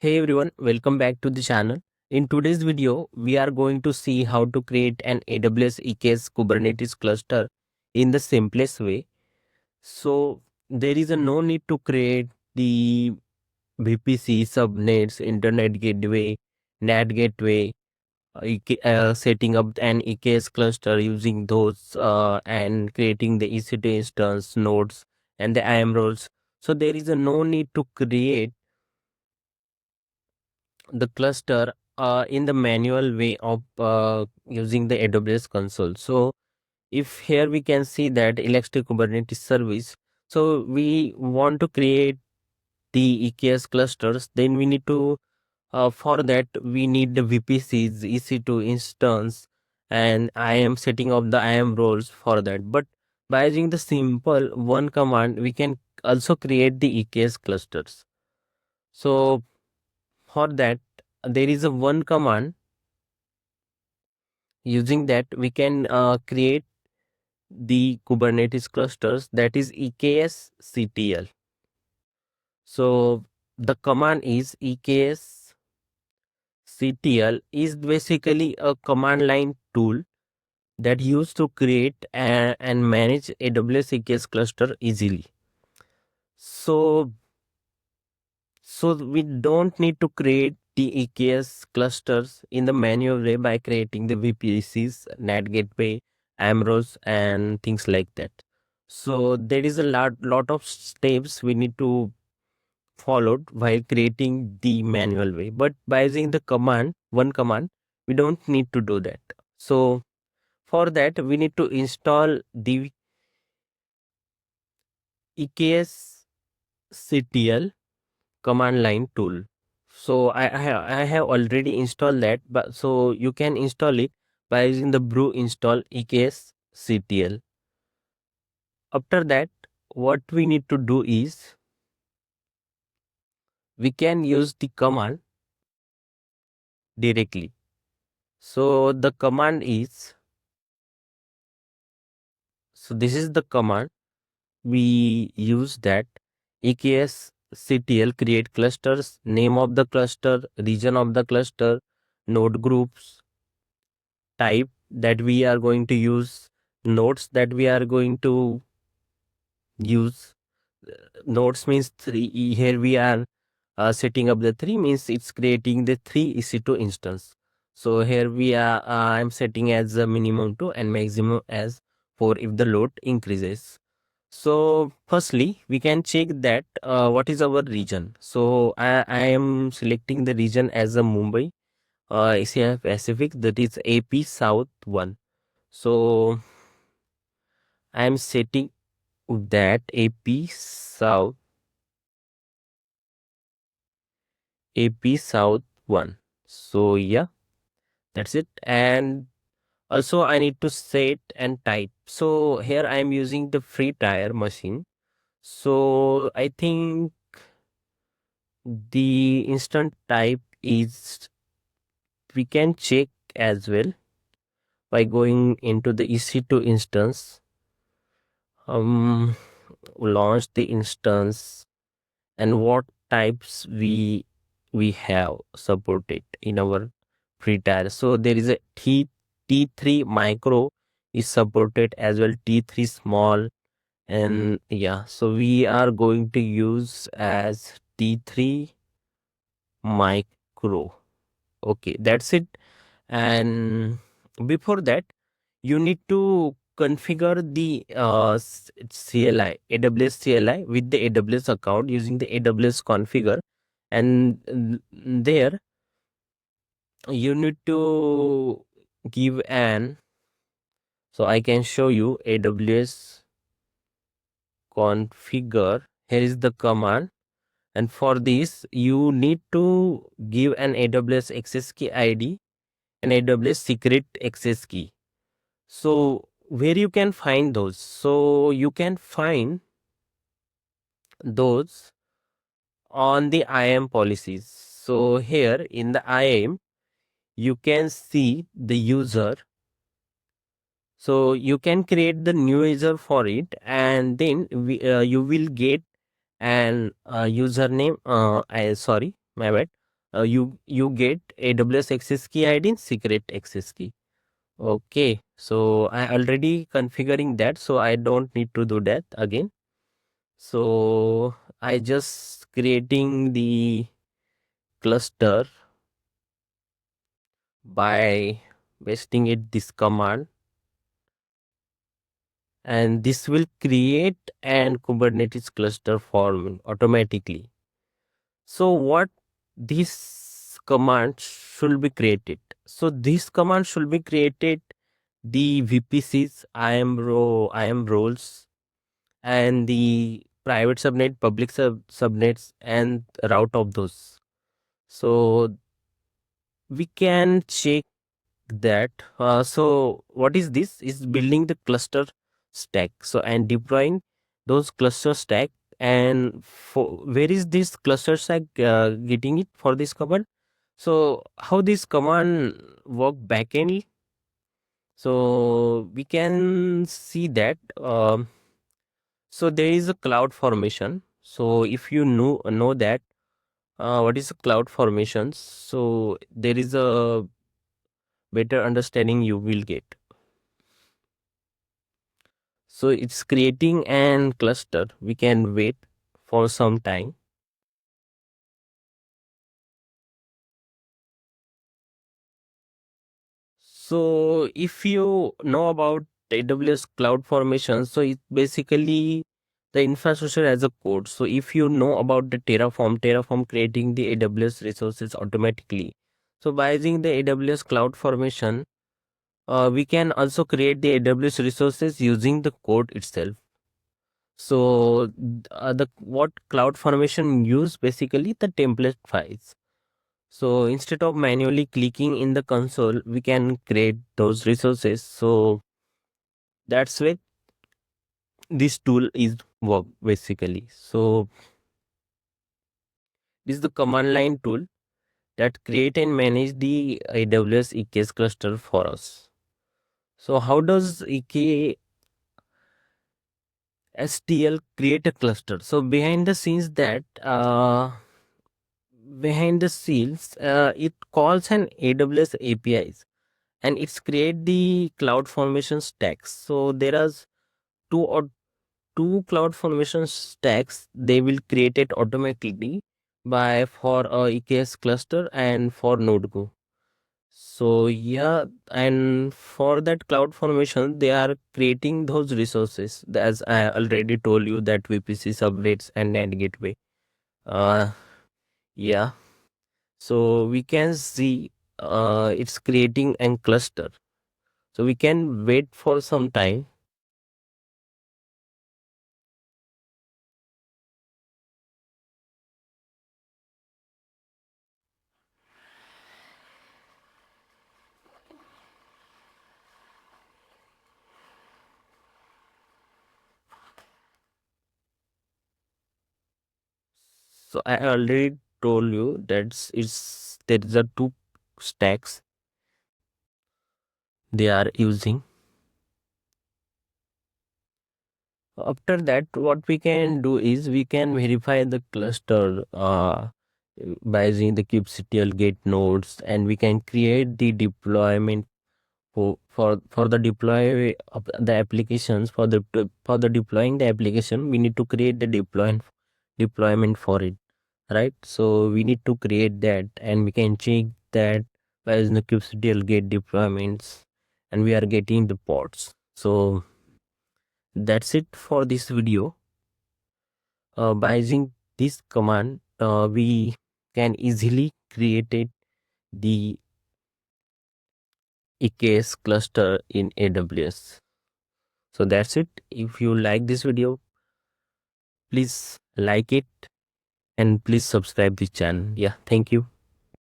Hey everyone, welcome back to the channel. In today's video, we are going to see how to create an AWS EKS Kubernetes cluster in the simplest way. So there is a no need to create the VPC, subnets, internet gateway, NAT gateway, setting up an EKS cluster using those and creating the EC2 instance nodes and the IAM roles. So there is a no need to create the cluster in the manual way of using the AWS console. So if here we can see that elastic Kubernetes service, so we want to create the EKS clusters, then we need to for that we need the VPCs, EC2 instance, and I am setting up the IAM roles for that. But by using the simple one command, we can also create the EKS clusters. So for that, there is a one command. Using that, we can create the Kubernetes clusters, that is eksctl. So the command is eksctl is basically a command line tool that used to create and manage AWS EKS cluster easily. So we don't need to create the EKS clusters in the manual way by creating the VPCs, NAT gateway, AMROs, and things like that. So there is a lot of steps we need to follow while creating the manual way. But by using the one command, we don't need to do that. So for that, we need to install the eksctl command line tool. So I have already installed that, but so you can install it by using the brew install eksctl. After that, what we need to do is we can use the command directly. So the command is, so this is the command we use, that eksctl create clusters, name of the cluster, region of the cluster, node groups, type that we are going to use, nodes that we are going to use. Nodes means 3. Here we are setting up the 3, means it's creating the 3 EC2 instance. So here we are, I'm setting as a minimum 2 and maximum as 4 if the load increases. So firstly, we can check that what is our region. So I am selecting the region as a Mumbai, Asia Pacific, that is AP South 1. So I am setting that AP South 1. So yeah, that's it. And also I need to set and type. So here I am using the free tier machine. So I think the instant type is, we can check as well by going into the EC2 instance, launch the instance, and what types we have supported in our free tier. So there is a T3 micro is supported as well, T3 small, and yeah, so we are going to use as T3 micro. Okay, that's it. And before that, you need to configure the CLI, AWS CLI with the AWS account using the AWS configure. And there you need to give an, so I can show you AWS configure. Here is the command. And for this, you need to give an AWS access key ID and AWS secret access key. So where you can find those? So you can find those on the IAM policies. So here in the IAM, you can see the user. So you can create the new user for it, and then you will get an username. Sorry, my bad. you get AWS access key ID and secret access key. Okay, so I already configuring that, so I don't need to do that again. So I just creating the cluster by pasting it this command, and this will create an Kubernetes cluster form automatically. So what this command should be created? So this command should be created the VPCs, IAM roles, and the private subnet, public subnets, and route of those. So we can check that. So what is this? Is building the cluster stack. So and deploying those cluster stack. And for where is this cluster stack getting it for this command? So how this command work backend? So we can see that. So there is a cloud formation. So if you know that what is a cloud formation, so there is a better understanding you will get. So it's creating an cluster. We can wait for some time. So if you know about AWS cloud formation, so it's basically the infrastructure as a code. So if you know about the Terraform creating the AWS resources automatically. So by using the AWS cloud formation, we can also create the AWS resources using the code itself. So the what cloud formation use basically the template files. So instead of manually clicking in the console, we can create those resources. So that's why this tool is work basically. So this is the command line tool that create and manage the AWS EKS cluster for us. So how does eksctl create a cluster? So behind the scenes, it calls an AWS APIs, and it's create the cloud formation stacks. So there are two cloud formation stacks. They will create it automatically by for a EKS cluster and for NodeGo. So yeah, and for that cloud formation, they are creating those resources. As I already told you, that VPC subnets and NAND gateway. Uh, yeah. So we can see it's creating a cluster. So we can wait for some time. So I already told you that it's there is a two stacks they are using. After that, what we can do is we can verify the cluster by using the kubectl gate nodes, and we can create the deployment for the deploy of the applications. For the deploying the application, we need to create the deployment for it, right? So we need to create that, and we can check that by using the kubectl gate deployments, and we are getting the pods. So that's it for this video. By using this command, we can easily create the EKS cluster in AWS. So that's it. If you like this video, please like it and please subscribe the channel. Yeah, thank you.